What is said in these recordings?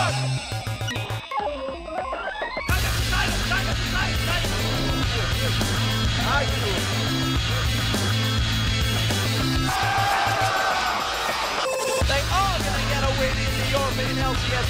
They are going to get a win in the European LCS.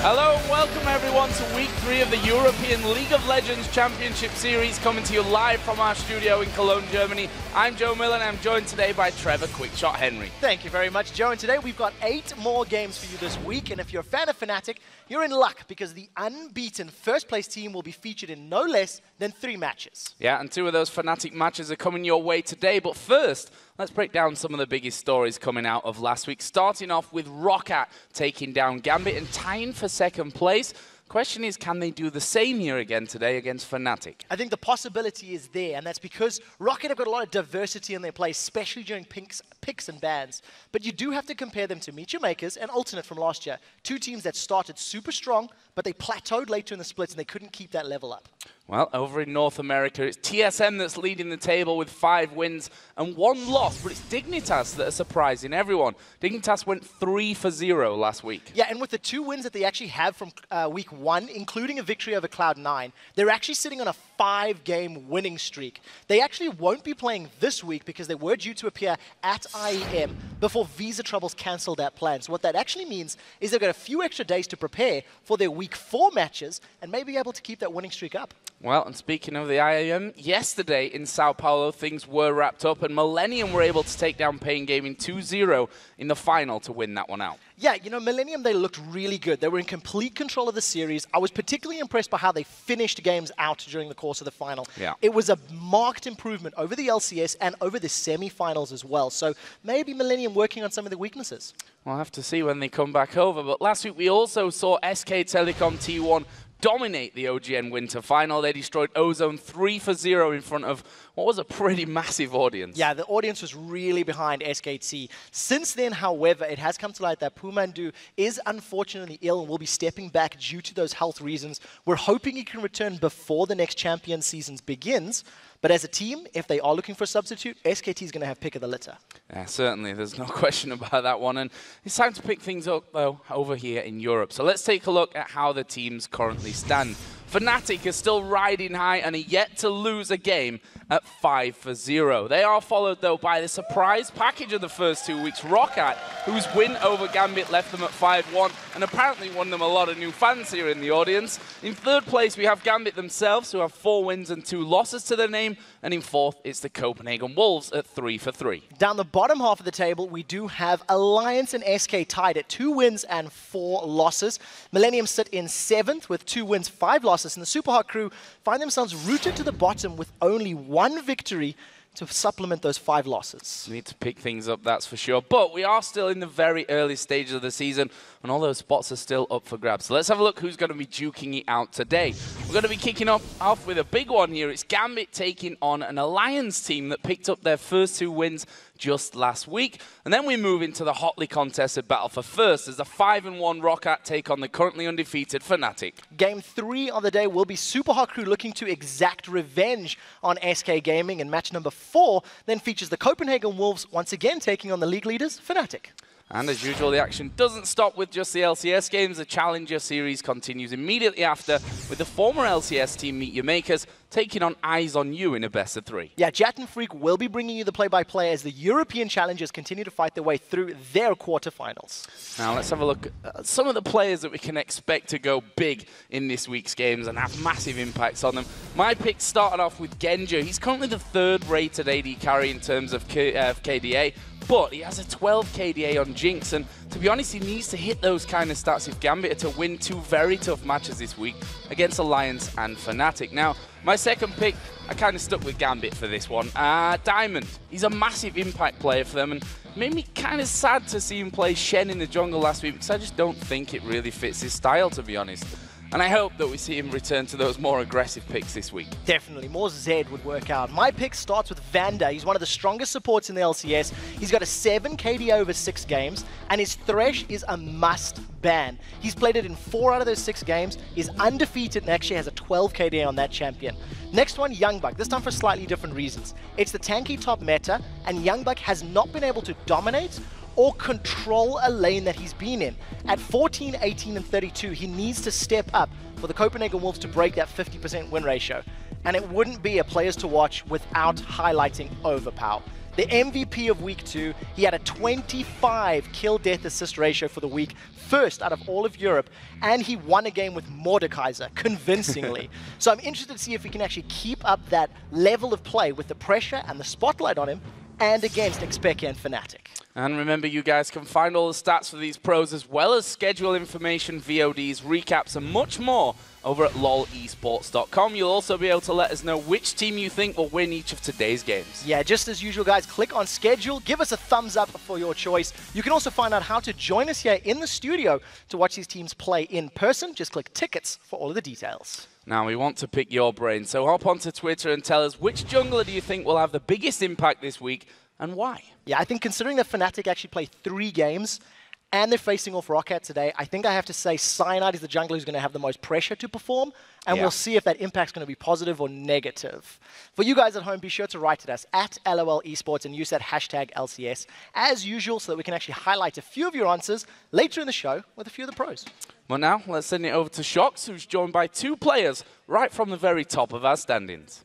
Hello and welcome everyone to week 3 of the European League of Legends Championship Series, coming to you live from our studio in Cologne, Germany. I'm Joe Miller and I'm joined today by Trevor Quickshot Henry. Thank you very much, Joe. And today we've got 8 more games for you this week. And if you're a fan of Fnatic, you're in luck because the unbeaten first place team will be featured in no less than 3 matches. Yeah, and 2 of those Fnatic matches are coming your way today. But first, let's break down some of the biggest stories coming out of last week. Starting off with Roccat taking down Gambit and tying for second place. Question is, can they do the same here again today against Fnatic? I think the possibility is there, and that's because Roccat have got a lot of diversity in their play, especially during picks and bans. But you do have to compare them to Meet Your Makers and Alternate from last year. 2 teams that started super strong, but they plateaued later in the splits and they couldn't keep that level up. Well, over in North America, it's TSM that's leading the table with 5 wins and 1 loss, but it's Dignitas that are surprising everyone. Dignitas went 3 for 0 last week. Yeah, and with the 2 wins that they actually have from week 1, including a victory over Cloud9, they're actually sitting on a 5-game winning streak. They actually won't be playing this week because they were due to appear at IEM before visa troubles cancelled that plan. So what that actually means is they've got a few extra days to prepare for their week 4 matches and may be able to keep that winning streak up. Well, and speaking of the IEM, yesterday in Sao Paulo, things were wrapped up, and Millennium were able to take down Pain Gaming 2-0 in the final to win that one out. Yeah, you know, Millennium, they looked really good. They were in complete control of the series. I was particularly impressed by how they finished games out during the course of the final. Yeah. It was a marked improvement over the LCS and over the semi-finals as well. So maybe Millennium working on some of the weaknesses. We'll have to see when they come back over. But last week we also saw SK Telecom T1 dominate the OGN Winter Final. They destroyed Ozone 3 for 0 in front of what was a pretty massive audience. Yeah, the audience was really behind SKT. Since then, however, it has come to light that Pumandu is unfortunately ill and will be stepping back due to those health reasons. We're hoping he can return before the next champion season begins. But as a team, if they are looking for a substitute, SKT is going to have pick of the litter. Yeah, certainly. There's no question about that one. And it's time to pick things up, though, over here in Europe. So let's take a look at how the teams currently stand. Fnatic is still riding high and are yet to lose a game at 5 for 0. They are followed, though, by the surprise package of the first 2 weeks, Roccat, whose win over Gambit left them at 5-1 and apparently won them a lot of new fans here in the audience. In 3rd place, we have Gambit themselves, who have 4 wins and 2 losses to their name. And in 4th, it's the Copenhagen Wolves at 3 for 3. Down the bottom half of the table, we do have Alliance and SK tied at 2 wins and 4 losses. Millennium sit in 7th with 2 wins, 5 losses. And the Superhot crew find themselves rooted to the bottom with only 1 victory to supplement those 5 losses. We need to pick things up, that's for sure. But we are still in the very early stages of the season, and all those spots are still up for grabs. So let's have a look who's going to be duking it out today. We're going to be kicking off with a big one here. It's Gambit taking on an Alliance team that picked up their first 2 wins just last week. And then we move into the hotly contested battle for first as the 5-1 Roccat take on the currently undefeated Fnatic. Game 3 of the day will be Superhot crew looking to exact revenge on SK Gaming, and match number 4 then features the Copenhagen Wolves once again taking on the league leaders, Fnatic. And as usual, the action doesn't stop with just the LCS games. The Challenger Series continues immediately after with the former LCS team Meet Your Makers taking on Eyes on You in a best of 3. Yeah, Jat and Freak will be bringing you the play-by-play as the European challengers continue to fight their way through their quarterfinals. Now let's have a look at some of the players that we can expect to go big in this week's games and have massive impacts on them. My pick started off with Genja. He's currently the 3rd rated AD carry in terms of KDA, but he has a 12 KDA on Jinx, and to be honest, he needs to hit those kind of stats if Gambit are to win 2 very tough matches this week against Alliance and Fnatic. Now, my second pick, I kind of stuck with Gambit for this one. Diamond, he's a massive impact player for them, and made me kind of sad to see him play Shen in the jungle last week because I just don't think it really fits his style, to be honest. And I hope that we see him return to those more aggressive picks this week. Definitely. More Zed would work out. My pick starts with Vanda. He's one of the strongest supports in the LCS. He's got a 7 KD over 6 games, and his Thresh is a must ban. He's played it in 4 out of those 6 games. He's undefeated and actually has a 12 KD on that champion. Next one, Youngbuck. This time for slightly different reasons. It's the tanky top meta, and Youngbuck has not been able to dominate or control a lane that he's been in. At 14, 18, and 32, he needs to step up for the Copenhagen Wolves to break that 50% win ratio. And it wouldn't be a players to watch without highlighting Overpower. The MVP of week 2, he had a 25 kill death assist ratio for the week, first out of all of Europe, and he won a game with Mordekaiser convincingly. So I'm interested to see if he can actually keep up that level of play with the pressure and the spotlight on him and against Xpeke and Fnatic. And remember, you guys can find all the stats for these pros as well as schedule information, VODs, recaps, and much more over at lolesports.com. You'll also be able to let us know which team you think will win each of today's games. Yeah, just as usual, guys, click on schedule. Give us a thumbs up for your choice. You can also find out how to join us here in the studio to watch these teams play in person. Just click tickets for all of the details. Now, we want to pick your brain, so hop onto Twitter and tell us which jungler do you think will have the biggest impact this week and why? Yeah, I think considering that Fnatic actually play 3 games and they're facing off Roccat today, I think I have to say Cyanide is the jungler who's going to have the most pressure to perform, and we'll see if that impact's going to be positive or negative. For you guys at home, be sure to write to us at LOL Esports and use that hashtag LCS as usual so that we can actually highlight a few of your answers later in the show with a few of the pros. Well, now let's send it over to Shox, who's joined by 2 players right from the very top of our standings.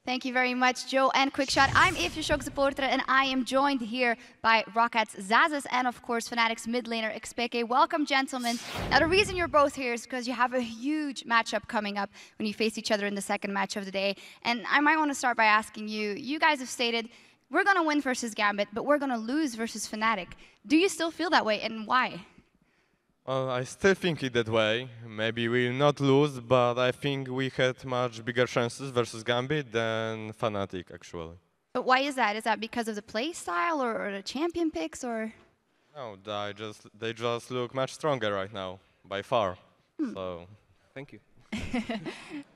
Thank you very much, Joe and Quickshot. I'm If your Shock supporter, and I am joined here by Rocket's Zazas and, of course, Fnatic's mid laner Xpeke. Welcome, gentlemen. Now, the reason you're both here is because you have a huge matchup coming up when you face each other in the second match of the day. And I might want to start by asking you, you guys have stated, we're going to win versus Gambit, but we're going to lose versus Fnatic. Do you still feel that way, and why? I still think it that way. Maybe we'll not lose, but I think we had much bigger chances versus Gambit than Fnatic, actually. But why is that? Is that because of the play style or the champion picks, or? No, they just look much stronger right now, by far. So, thank you.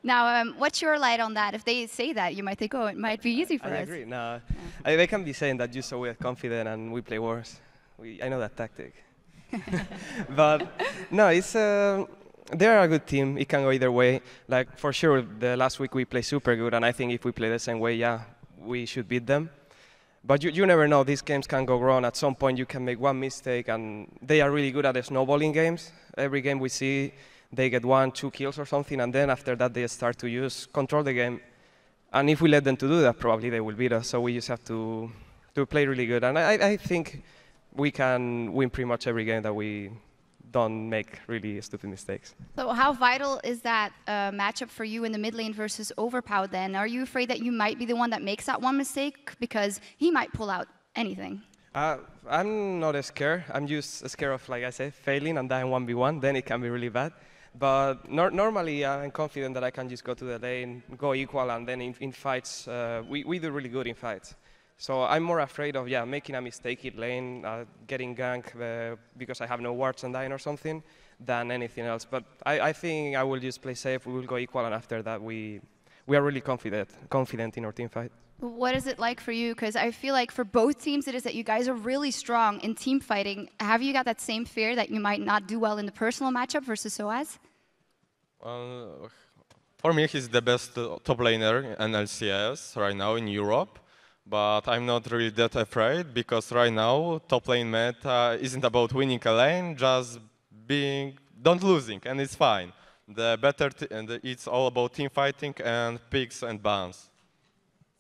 Now, what's your light on that? If they say that, you might think, oh, it might be easy for us. I agree. No, they can be saying that just so we're confident and we play worse. I know that tactic. But no, they're a good team. It can go either way. Like, for sure, the last week we played super good, and I think if we play the same way, yeah, we should beat them. But you never know. These games can go wrong. At some point, you can make one mistake, and they are really good at the snowballing games. Every game we see, they get 1, 2 kills or something, and then after that, they start to control the game. And if we let them to do that, probably they will beat us. So we just have to play really good. And I think we can win pretty much every game that we don't make really stupid mistakes. So how vital is that matchup for you in the mid lane versus Overpower then? Are you afraid that you might be the one that makes that one mistake because he might pull out anything? I'm not scared. I'm just scared of, like I said, failing and dying 1v1. Then it can be really bad. But normally I'm confident that I can just go to the lane, go equal, and then in fights, we do really good in fights. So I'm more afraid of, making a mistake in lane, getting ganked because I have no wards and dying or something, than anything else. But I think I will just play safe, we will go equal, and after that we are really confident in our team fight. What is it like for you? Because I feel like for both teams it is that you guys are really strong in team fighting. Have you got that same fear that you might not do well in the personal matchup versus SOAS? For me, he's the best top laner in LCS right now in Europe. But I'm not really that afraid, because right now top lane meta isn't about winning a lane, just don't losing, and it's fine. It's all about team fighting and picks and bans.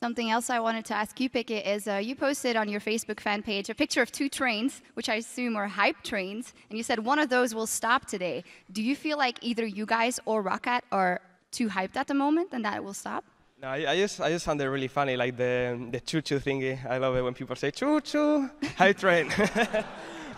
Something else I wanted to ask you, Pickett, is you posted on your Facebook fan page a picture of 2 trains, which I assume are hype trains, and you said one of those will stop today. Do you feel like either you guys or Roccat are too hyped at the moment and that it will stop? No, I just found it really funny, like the choo-choo thingy. I love it when people say choo-choo, hype train.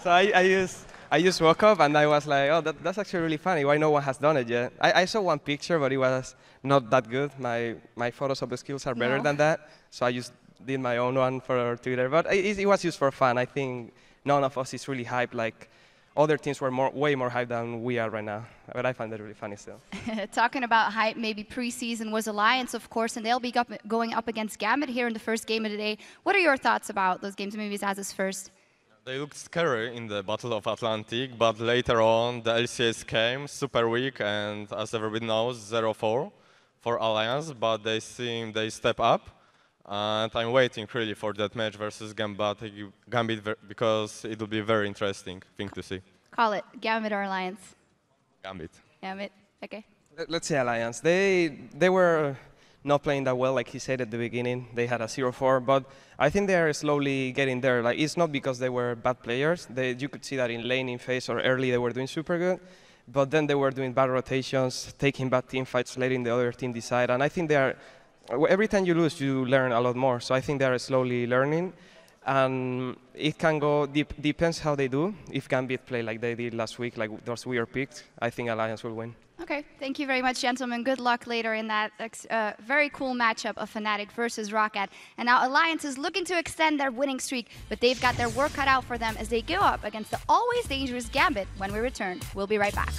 So I just woke up and I was like, oh, that's actually really funny. Why no one has done it yet? I saw one picture, but it was not that good. My Photoshop skills are better than that, so I just did my own one for Twitter. But it was just for fun. I think none of us is really hyped. Like, other teams were way more hyped than we are right now. But I find that really funny still. Talking about hype, maybe preseason was Alliance, of course, and they'll be going up against Gambit here in the first game of the day. What are your thoughts about those games? Maybe Zaz's first. They looked scary in the Battle of Atlantic, but later on the LCS came, super weak, and as everybody knows, 0-4 for Alliance, but they step up. And I'm waiting really for that match versus Gambit because it will be a very interesting thing to see. Call it Gambit or Alliance? Gambit. Gambit, okay. Let's say Alliance. They were not playing that well, like he said at the beginning. They had a 0-4, but I think they are slowly getting there. Like, it's not because they were bad players. You could see that in lane, in phase, or early they were doing super good. But then they were doing bad rotations, taking bad team fights, letting the other team decide. And I think they are, every time you lose, you learn a lot more. So I think they are slowly learning. And it can go, depends how they do. If Gambit play like they did last week, like those weird picks, I think Alliance will win. Okay, thank you very much, gentlemen. Good luck later in that very cool matchup of Fnatic versus Roccat. And now Alliance is looking to extend their winning streak, but they've got their work cut out for them as they go up against the always dangerous Gambit when we return. We'll be right back.